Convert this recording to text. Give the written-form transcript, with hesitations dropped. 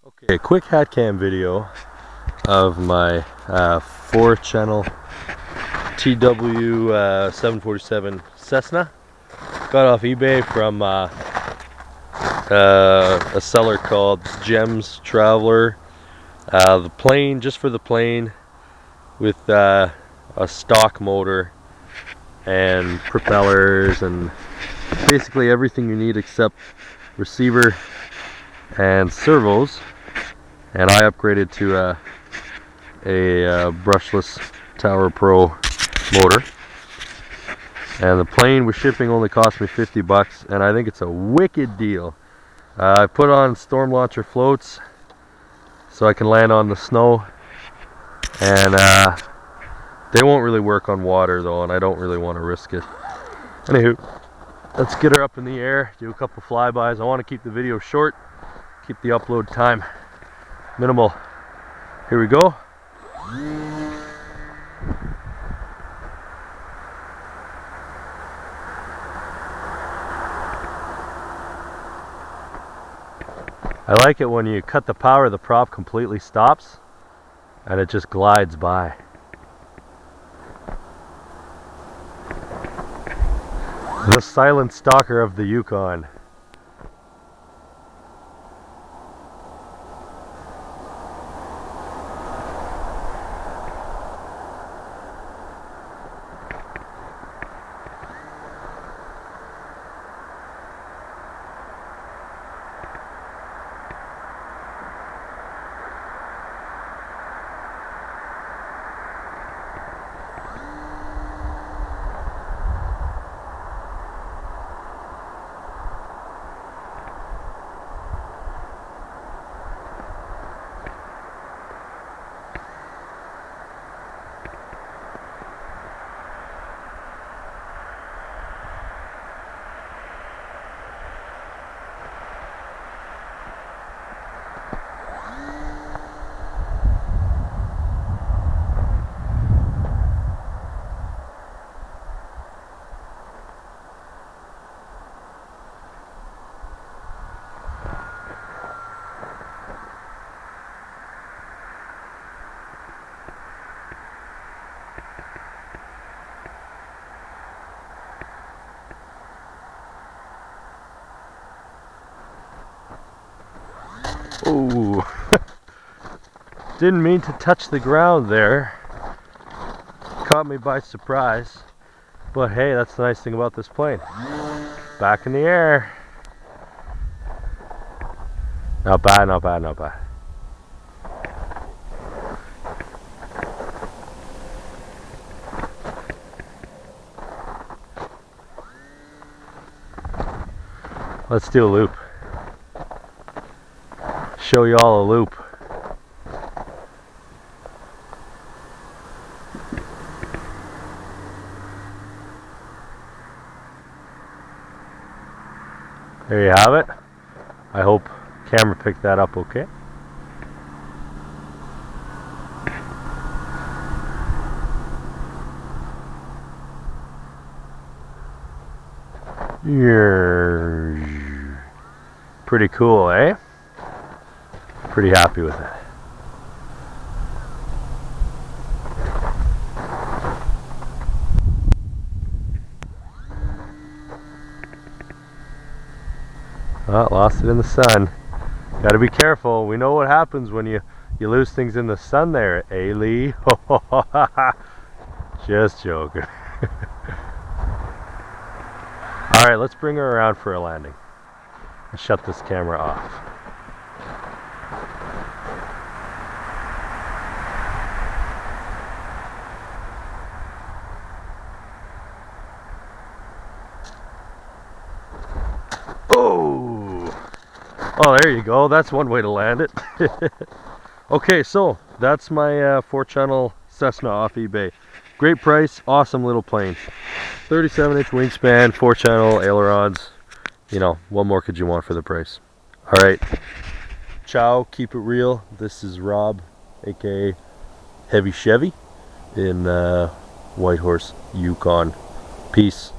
Okay, a quick hat cam video of my 4-channel TW 747 Cessna. Got off eBay from a seller called Gemstraveller. The plane, just for the plane, with a stock motor and propellers and basically everything you need except receiver and servos. And I upgraded to a brushless Tower Pro motor. And the plane with shipping only cost me 50 bucks, and I think it's a wicked deal. I put on storm launcher floats so I can land on the snow, and they won't really work on water though, and I don't really want to risk it. Anywho, let's get her up in the air, do a couple flybys. I want to keep the video short, keep the upload time minimal. Here we go. I like it when you cut the power, the prop completely stops and it just glides by. The silent stalker of the Yukon. Oh, didn't mean to touch the ground there. Caught me by surprise. But hey, that's the nice thing about this plane. Back in the air. Not bad, not bad, not bad. Let's do a loop. Show you all a loop. There you have it. I hope camera picked that up okay. Pretty cool, eh? Pretty happy with it. Oh, lost it in the sun. Gotta be careful. We know what happens when you lose things in the sun there, eh, Lee? Just joking. Alright, let's bring her around for a landing. Let's shut this camera off. Oh, there you go. That's one way to land it. Okay, so that's my 4-channel Cessna off eBay. Great price, awesome little plane. 37-inch wingspan, 4-channel ailerons. You know, what more could you want for the price? All right. Ciao, keep it real. This is Rob, aka Heavy Chevy, in Whitehorse, Yukon. Peace.